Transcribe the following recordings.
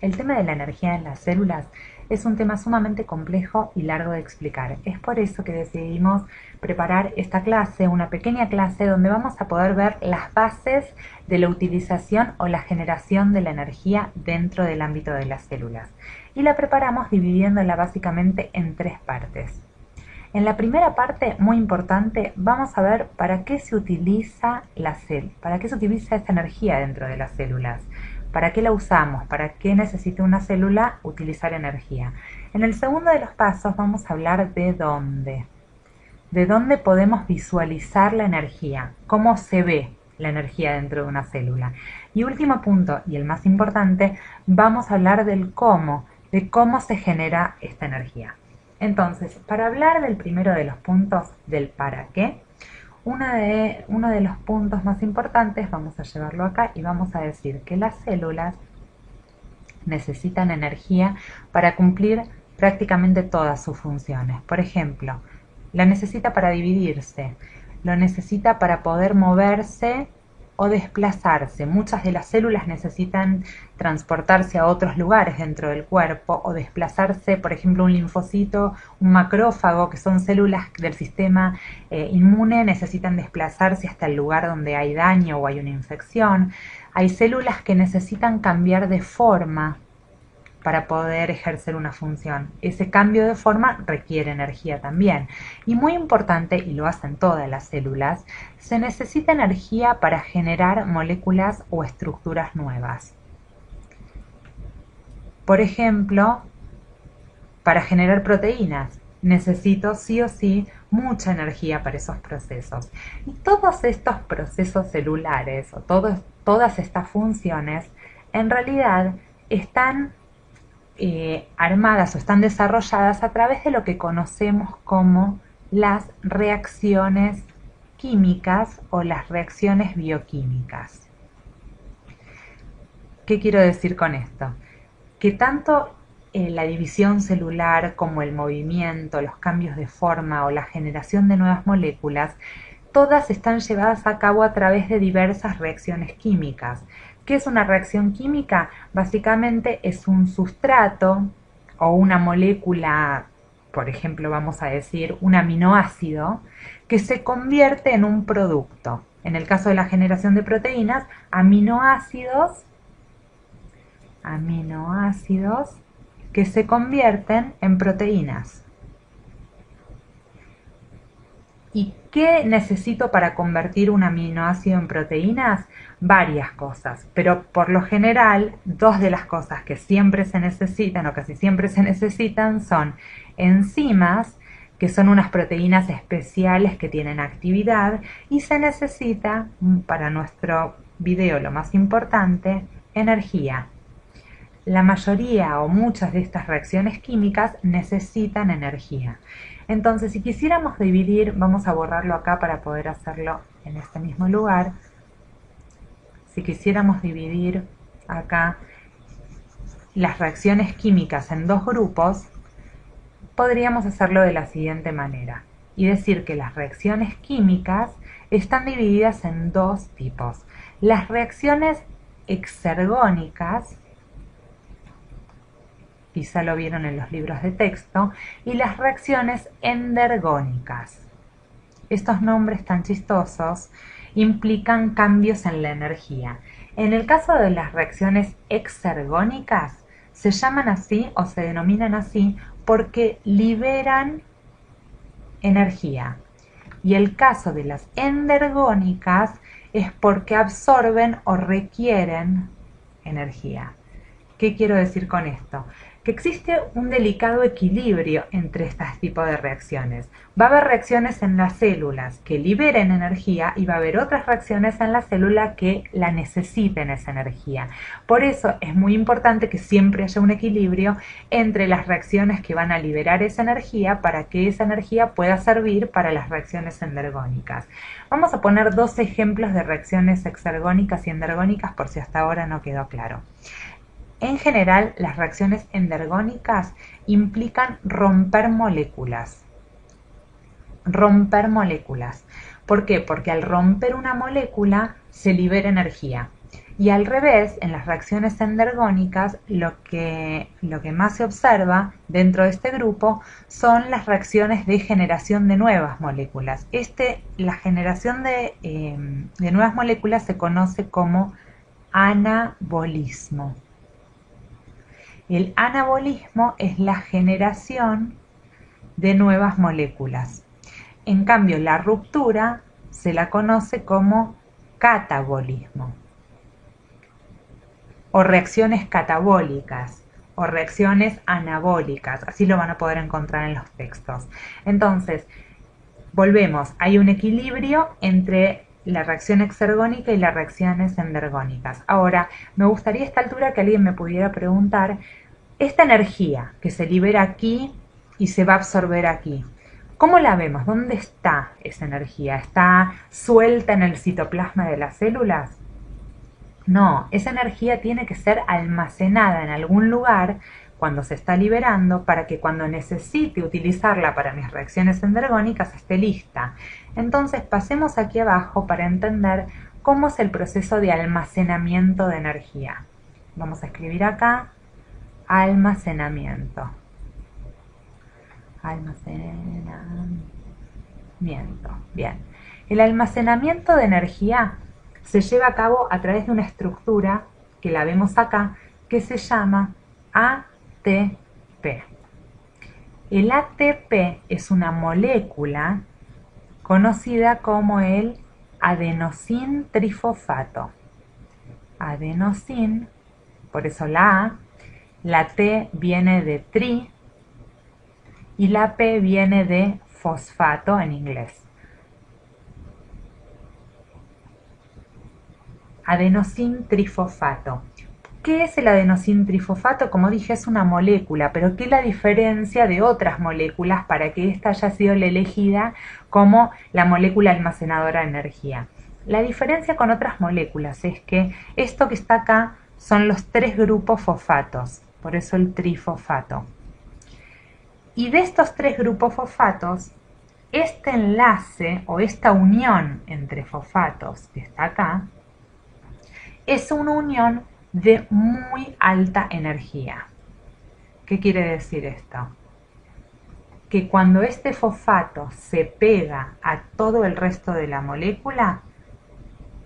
El tema de la energía en las células es un tema sumamente complejo y largo de explicar. Es por eso que decidimos preparar esta clase, una pequeña clase donde vamos a poder ver las bases de la utilización o la generación de la energía dentro del ámbito de las células. Y la preparamos dividiéndola básicamente en tres partes. En la primera parte, muy importante, vamos a ver para qué se utiliza para qué se utiliza esta energía dentro de las células, para qué la usamos, para qué necesita una célula utilizar energía. En el segundo de los pasos vamos a hablar de dónde podemos visualizar la energía, cómo se ve la energía dentro de una célula. Y último punto, y el más importante, vamos a hablar del cómo, de cómo se genera esta energía. Entonces, para hablar del primero de los puntos, del para qué, uno de los puntos más importantes, vamos a llevarlo acá y vamos a decir que las células necesitan energía para cumplir prácticamente todas sus funciones. Por ejemplo, la necesita para dividirse, lo necesita para poder moverse o desplazarse. Muchas de las células necesitan transportarse a otros lugares dentro del cuerpo o desplazarse, por ejemplo, un linfocito, un macrófago, que son células del sistema inmune, necesitan desplazarse hasta el lugar donde hay daño o hay una infección. Hay células que necesitan cambiar de forma para poder ejercer una función. Ese cambio de forma requiere energía también. Y muy importante, y lo hacen todas las células, se necesita energía para generar moléculas o estructuras nuevas. Por ejemplo, para generar proteínas, necesito sí o sí mucha energía para esos procesos. Y todos estos procesos celulares o todas estas funciones en realidad están armadas o están desarrolladas a través de lo que conocemos como las reacciones químicas o las reacciones bioquímicas. ¿Qué quiero decir con esto? Que tanto la división celular como el movimiento, los cambios de forma o la generación de nuevas moléculas, todas están llevadas a cabo a través de diversas reacciones químicas. ¿Qué es una reacción química? Básicamente es un sustrato o una molécula, por ejemplo, vamos a decir un aminoácido, que se convierte en un producto. En el caso de la generación de proteínas, aminoácidos que se convierten en proteínas. ¿Y qué necesito para convertir un aminoácido en proteínas? Varias cosas, pero por lo general, dos de las cosas que siempre se necesitan o casi siempre se necesitan son enzimas, que son unas proteínas especiales que tienen actividad, y se necesita, para nuestro video lo más importante, energía. La mayoría o muchas de estas reacciones químicas necesitan energía. Entonces, si quisiéramos dividir, vamos a borrarlo acá para poder hacerlo en este mismo lugar. Si quisiéramos dividir acá las reacciones químicas en dos grupos, podríamos hacerlo de la siguiente manera y decir que las reacciones químicas están divididas en dos tipos. Las reacciones exergónicas, quizá lo vieron en los libros de texto, y las reacciones endergónicas. Estos nombres tan chistosos implican cambios en la energía. En el caso de las reacciones exergónicas, se llaman así o se denominan así porque liberan energía. Y el caso de las endergónicas es porque absorben o requieren energía. ¿Qué quiero decir con esto? Que existe un delicado equilibrio entre este tipo de reacciones. Va a haber reacciones en las células que liberen energía y va a haber otras reacciones en la célula que la necesiten esa energía. Por eso es muy importante que siempre haya un equilibrio entre las reacciones que van a liberar esa energía para que esa energía pueda servir para las reacciones endergónicas. Vamos a poner dos ejemplos de reacciones exergónicas y endergónicas por si hasta ahora no quedó claro. En general, las reacciones endergónicas implican romper moléculas. ¿Por qué? Porque al romper una molécula se libera energía. Y al revés, en las reacciones endergónicas, lo que más se observa dentro de este grupo son las reacciones de generación de nuevas moléculas. La generación de nuevas moléculas se conoce como anabolismo. El anabolismo es la generación de nuevas moléculas. En cambio, la ruptura se la conoce como catabolismo, o reacciones catabólicas, o reacciones anabólicas. Así lo van a poder encontrar en los textos. Entonces, volvemos. Hay un equilibrio entre la reacción exergónica y las reacciones endergónicas. Ahora, me gustaría a esta altura que alguien me pudiera preguntar, esta energía que se libera aquí y se va a absorber aquí, ¿cómo la vemos? ¿Dónde está esa energía? ¿Está suelta en el citoplasma de las células? No, esa energía tiene que ser almacenada en algún lugar cuando se está liberando para que cuando necesite utilizarla para mis reacciones endergónicas esté lista. Entonces pasemos aquí abajo para entender cómo es el proceso de almacenamiento de energía. Vamos a escribir acá almacenamiento. Almacenamiento. Bien. El almacenamiento de energía se lleva a cabo a través de una estructura que la vemos acá, que se llama ATP. El ATP es una molécula conocida como el adenosín trifosfato. Adenosín, por eso la T viene de tri y la P viene de fosfato en inglés. Adenosín trifosfato. ¿Qué es el adenosín trifosfato? Como dije, es una molécula, pero ¿qué la diferencia de otras moléculas para que esta haya sido la elegida como la molécula almacenadora de energía? La diferencia con otras moléculas es que esto que está acá son los 3 grupos fosfatos, por eso el trifosfato. Y de estos 3 grupos fosfatos, este enlace o esta unión entre fosfatos que está acá, es una unión de muy alta energía. ¿Qué quiere decir esto? Que cuando este fosfato se pega a todo el resto de la molécula,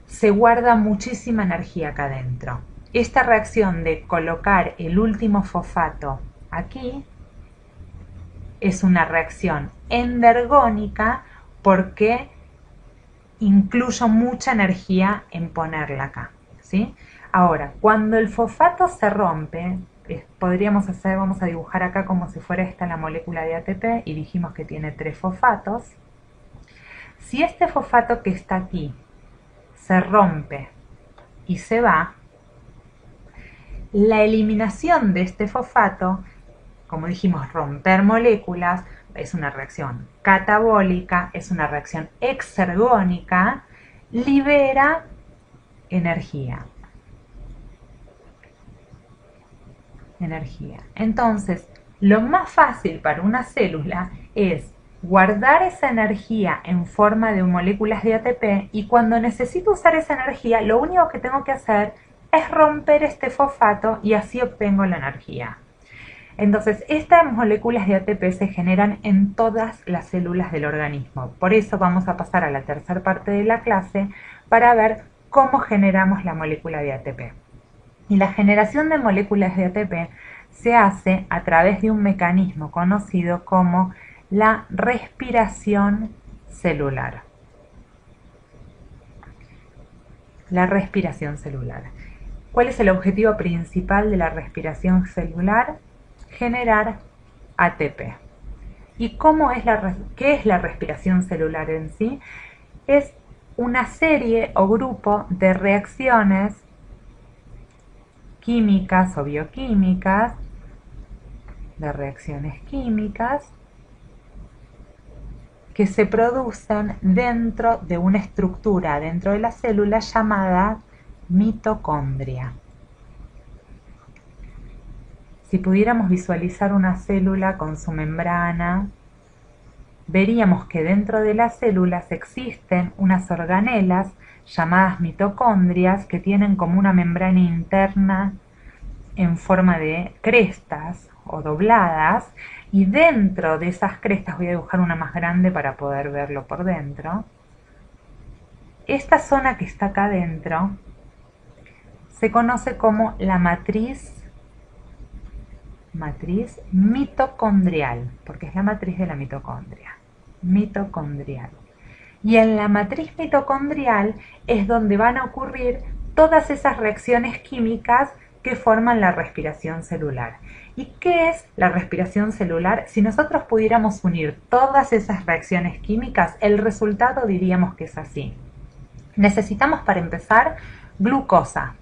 se guarda muchísima energía acá adentro. Esta reacción de colocar el último fosfato aquí es una reacción endergónica porque incluyo mucha energía en ponerla acá. ¿Sí? Ahora, cuando el fosfato se rompe, vamos a dibujar acá como si fuera esta la molécula de ATP y dijimos que tiene 3 fosfatos. Si este fosfato que está aquí se rompe y se va, la eliminación de este fosfato, como dijimos, romper moléculas, es una reacción catabólica, es una reacción exergónica, libera energía. Entonces, lo más fácil para una célula es guardar esa energía en forma de moléculas de ATP y cuando necesito usar esa energía, lo único que tengo que hacer es romper este fosfato y así obtengo la energía. Entonces, estas moléculas de ATP se generan en todas las células del organismo. Por eso vamos a pasar a la tercera parte de la clase para ver cómo generamos la molécula de ATP. Y la generación de moléculas de ATP se hace a través de un mecanismo conocido como la respiración celular. La respiración celular. ¿Cuál es el objetivo principal de la respiración celular? Generar ATP. ¿Y qué es la respiración celular en sí? Es una serie o grupo de reacciones químicas o bioquímicas, que se producen dentro de una estructura, dentro de la célula llamada mitocondria. Si pudiéramos visualizar una célula con su membrana veríamos que dentro de las células existen unas organelas llamadas mitocondrias que tienen como una membrana interna en forma de crestas o dobladas, y dentro de esas crestas, voy a dibujar una más grande para poder verlo por dentro, esta zona que está acá adentro se conoce como la matriz mitocondrial, porque es la matriz de la mitocondria, mitocondrial. Y en la matriz mitocondrial es donde van a ocurrir todas esas reacciones químicas que forman la respiración celular. ¿Y qué es la respiración celular? Si nosotros pudiéramos unir todas esas reacciones químicas, el resultado diríamos que es así. Necesitamos para empezar glucosa.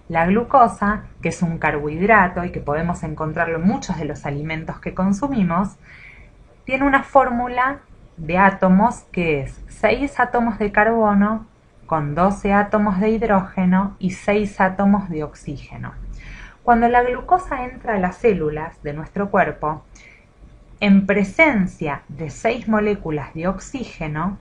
La glucosa, que es un carbohidrato y que podemos encontrarlo en muchos de los alimentos que consumimos, tiene una fórmula de átomos que es 6 átomos de carbono con 12 átomos de hidrógeno y 6 átomos de oxígeno. Cuando la glucosa entra a las células de nuestro cuerpo, en presencia de 6 moléculas de oxígeno,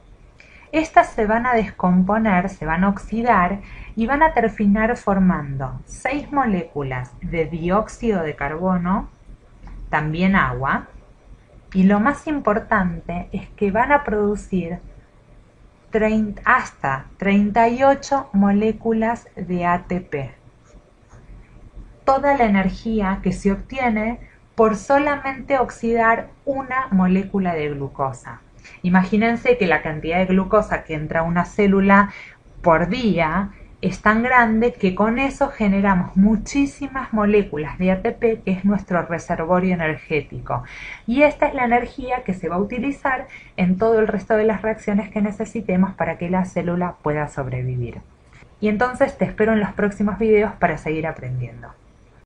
estas se van a descomponer, se van a oxidar y van a terminar formando 6 moléculas de dióxido de carbono, también agua, y lo más importante es que van a producir hasta 38 moléculas de ATP. Toda la energía que se obtiene por solamente oxidar una molécula de glucosa. Imagínense que la cantidad de glucosa que entra a una célula por día es tan grande que con eso generamos muchísimas moléculas de ATP, que es nuestro reservorio energético. Y esta es la energía que se va a utilizar en todo el resto de las reacciones que necesitemos para que la célula pueda sobrevivir. Y entonces te espero en los próximos videos para seguir aprendiendo.